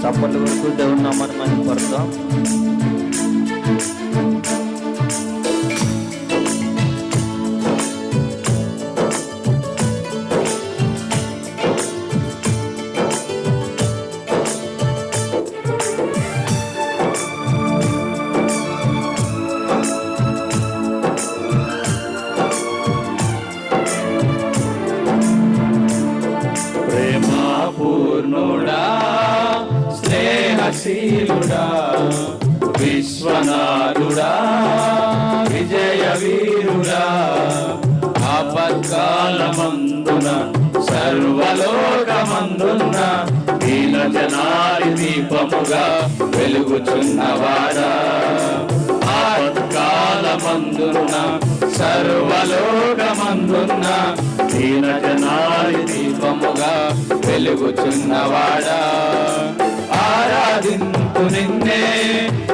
చప్పట్ల వరకు దేవుని నామాన్ని మహిమపడతాం. పూర్ణుడా స్నేహశీలుడా విశ్వనాథుడా విజయ వీరుడా ఆపత్కాలమందున సర్వలోకమందున్న దీన జనాలి దీపముగా వెలుగుచున్నవాడా ఆపత్కాలమందున సర్వలోకమందున్న దీన జనాలి దీపముగా వెలుగుచున్నవాడా ఆరాధింతు నిన్నే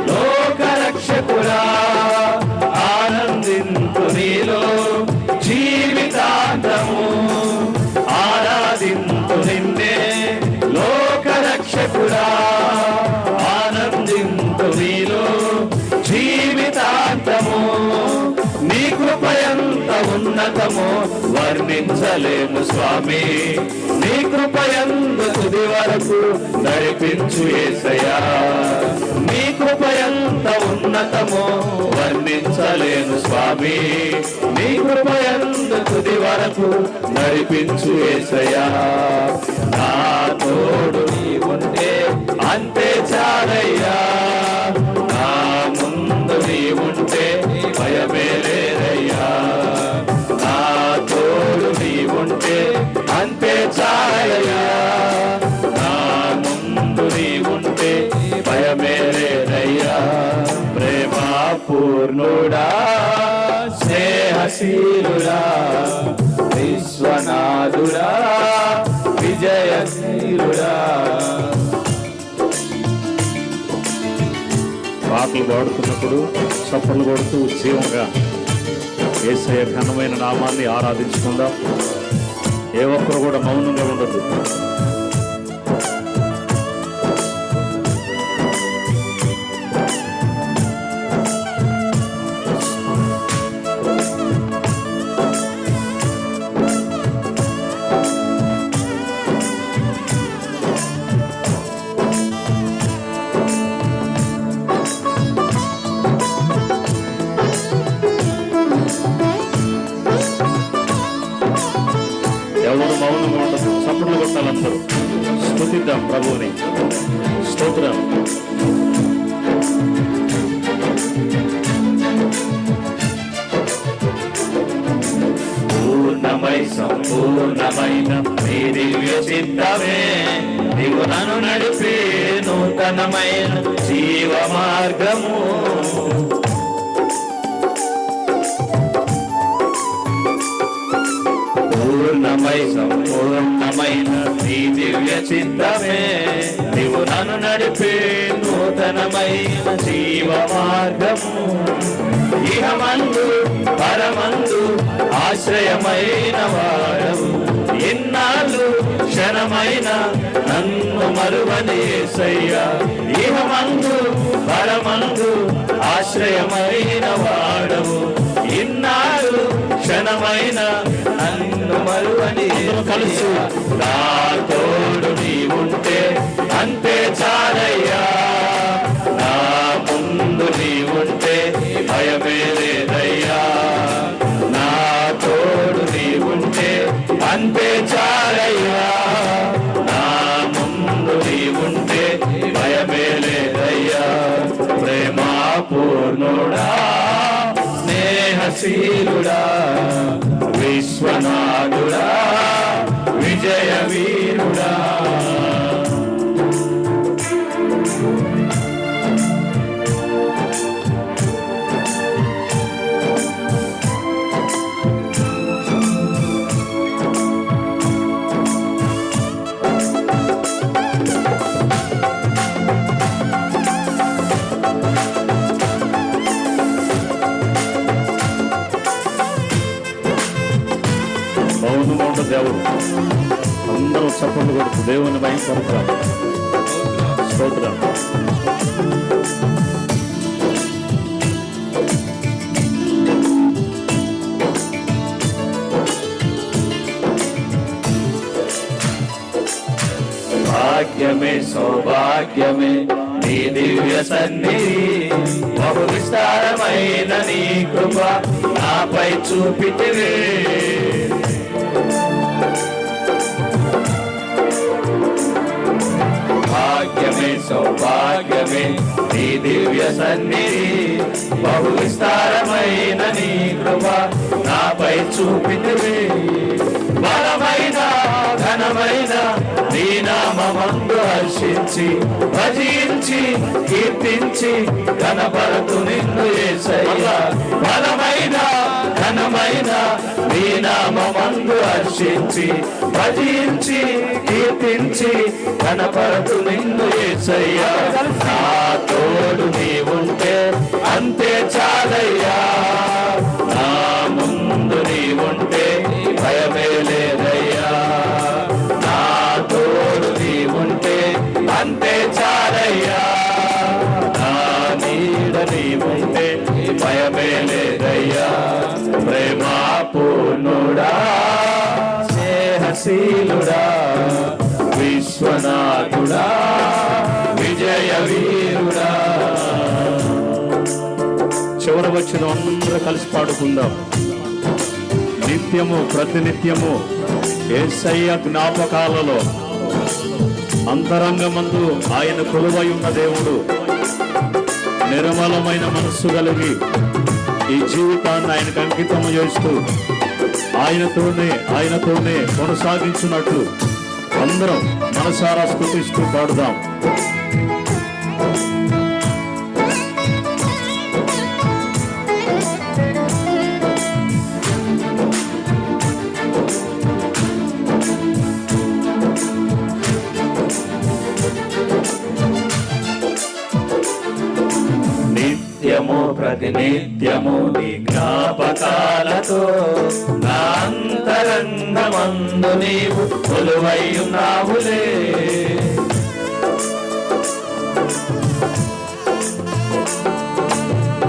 లోకరక్షకురా ఆనందింతు నీలో జీవితాంతము ఆరాధింతు నిన్నే లోకరక్షకురా ఆనందింతు నీలో జీవితాంతము నీ కృపయంత ఉన్నతము వర్ణించలేము స్వామి నీ కృపయందు తుది వరకు నడిపించు యేసయ్యా నీ కృపయంత ఉన్నతము వర్ణించలేను స్వామి నీ కృపయందు తుది వరకు నడిపించు యేసయ్యా నా తోడు నీ ఉంటే అంతే చాలయ్యా నా ముందు నీ ఉంటే భయమే లేదయ్యా నా తోడు నీ ఉంటే అంతే చాలయ్యా నా ముందు నీ ఉంటే భయమే లేదయ్యా ప్రేమ పూర్ణుడా స్నేహశీలుడా విశ్వనాథుడా విజయశీలుడా. పాటలు పాడుతున్నప్పుడు చప్పట్లు కొడుతూ ఉజ్జీవంగా యేసయ్య ఘనమైన నామాన్ని ఆరాధించుకుందాం. ఏ ఒక్కరు కూడా మౌనంగా ఉండదు. ఎవరు మౌనంగా ఉండదు. చప్పట్లు కొట్టాలందరూ. స్తుతిద్దాం ప్రభువుని. స్తోత్రం. పూర్ణమై సంపూర్ణమైన నీ దివ్య చిత్తమే నీవు నన్ను నడిపే నూతనమైన జీవ మార్గము పూర్ణమై సంపూర్ణమైన నీ దివ్య చిత్తమే నీవు నన్ను నడిపే నూతనమైన జీవ మార్గము ఇహమందు పరమందు ఆశ్రయమైన వాడవు ఇన్నాళ్ళు క్షణమైన నన్ను మరువని యేసయ్యా ఇహమందు పరమందు ఆశ్రయమైన వాడవు ఇన్నాళ్ళు క్షణమైన నన్ను మరువని కలిసి నా తోడు నీ ఉంటే అంతే చాలయ్యా నా ముందు నీ ఉంటే భయమే లేదయ్యా నా తోడు నీ ఉంటే అంతే చాలయ్యా నా ముందు నీ ఉంటే భయమే లేదయ్యా ప్రేమ పూర్ణుడా స్నేహశీలుడా విశ్వనాథుడా విజయ వీరుడా. మౌనంగా ఉండదు దేవుడు. అందరూ చప్పట్లు కొడుతూ దేవుని భయపడతారు. స్తోత్రం. భాగ్యమే సౌభాగ్యమే నీ దివ్య సన్నిధి, బహు విస్తారమైన నీ కృప నాపై చూపితివే. భాగ్యమే సౌభాగ్యమే నీ దివ్య సన్నిధి, బహు విస్తారమైన నీ కృప నాపై చూపితివే. బలమైన ఘనమైన నీ నామమందు హర్షించి భజించి కీర్తించి ఘనపరతు నిన్ను యేసయ్యా. బలమైన ఘనమైన నీ నామమందు హర్షించి భజించి కీర్తించి ఘనపరతు నిన్ను యేసయ్యా. నా తోడు నీ ఉంటే అంతే చాలయ్యా, నా ముందు నీ ఉంటే భయమే లేదయ్యా. నా తోడు నీ ఉంటే అంతే చాలయ్యా, నా నీడ నీ ఉంటే భయమే లేదయ్యా. ప్రేమా పూర్ణుడా స్నేహశీలుడా విశ్వనాథుడా విజయ వీరుడా. చివర వచ్చిన అందరూ కలిసి పాడుకుందాం. నిత్యము ప్రతినిత్యము యేసయ్య జ్ఞాపకాలలో అంతరంగమందు ఆయన కొలువై ఉన్న దేవుడు నిర్మలమైన మనస్సు కలిగి ఈ జీవితాన్ని ఆయనకు అంకితం చేస్తూ ఆయనతోనే కొనసాగించున్నట్లు అందరం మనసారా స్తుతిస్తూ పాడుదాం. నిత్యము ప్రతినిత్యము నీ జ్ఞాపకాలతో నా అంతరంగమందు నీవు కొలువై ఉన్నావులే.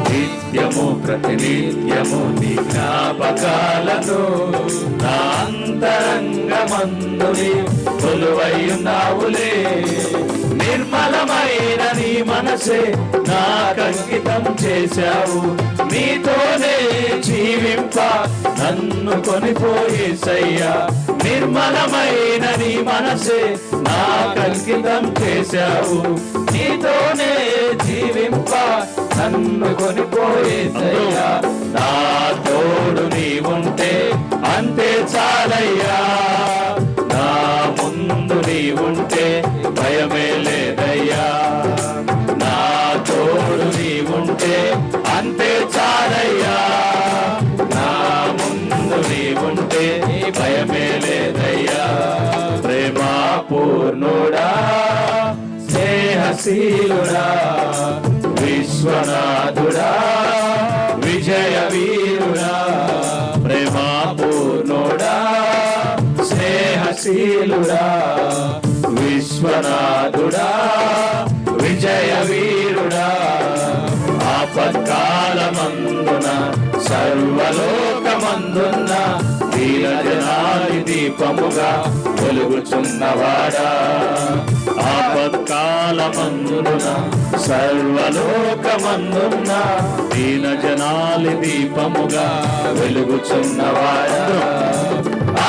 నిత్యము ప్రతినిత్యము నీ జ్ఞాపకాలతో నా అంతరంగమందు నీవు కొలువై ఉన్నావులే. నిర్మలమైన నీ మనసే నాకంకితం చేశావు, నీతోనే జీవింప నన్ను కొనిపోయేసయ్యా. నిర్మలమైన నీ మనసే నాకంకితం చేశావు, నీతోనే జీవింప నన్ను కొనిపోయేసయ్యా. నా తోడు నీ ఉంటే అంతే చాలయ్యా, నా ముందు నీ ఉంటే భయమే లేదయ్యా. నా తోడు నీ ఉంటే అంతే చాలయ్యా, నా ముందు నీ ఉంటే భయమే లేదయ్యా. ప్రేమా పూర్ణుడా స్నేహశీలుడా విశ్వనాథుడా విజయ వీరుడా. ప్రేమా పూర్ణుడా స్నేహశీలుడా విశ్వనాథుడా విజయ వీరుడా. ఆపత్కాలమందున సర్వలోకమందున్న దీనజనాది దీపముగా వెలుగుచున్నవాడా. ఆపత్కాలమందున సర్వలోకమందున్న దీనజనాలి దీపముగా వెలుగుచున్నవాడా.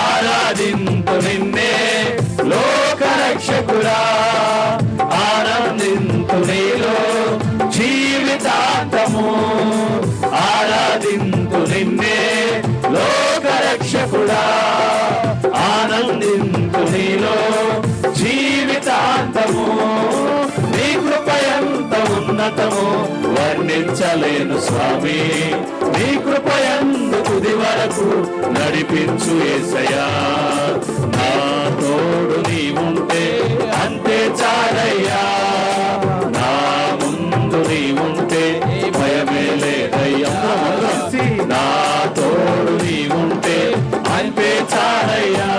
ఆరాధింతు నిన్నే లోకరక్షకుడా, ఆనందింతు నీలో జీవితాంతము. ఆరాధింతు నిన్నే లోకరక్షకుడా, ఆనందింతు నీలో జీవితాంతము. నీ కృప ఎంత ఉన్నతము వర్ణించలేను స్వామి, నీ కృప ఎంత తుది వరకు నడిపించు యేసయ్యా. నా తోడు నీ ఉంటే అంతే చాలయ్యా, నా ముందు నీ ఉంటే భయమే లేదయ్యా. నా తోడు నీ ఉంటే అంతే చాలయ్యా,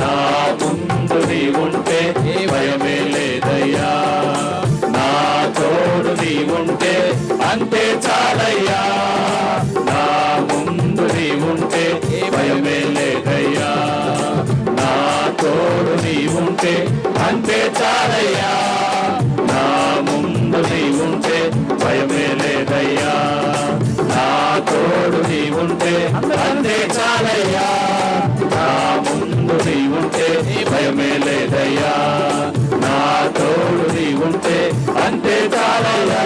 నా ముందు నీ ఉంటే భయమే లేదయ్యా. ఉంటే అంతే చాలయ్యా, నా ముందు నీ ఉంటే భయమే లేదయ్యా, నా తోడు నీ ఉంటే అంతే చాలయ్యా, నా ముందు నీ ఉంటే భయమే లేదయ్యా, నా తోడు నీ ఉంటే అంతే చాలయ్యా.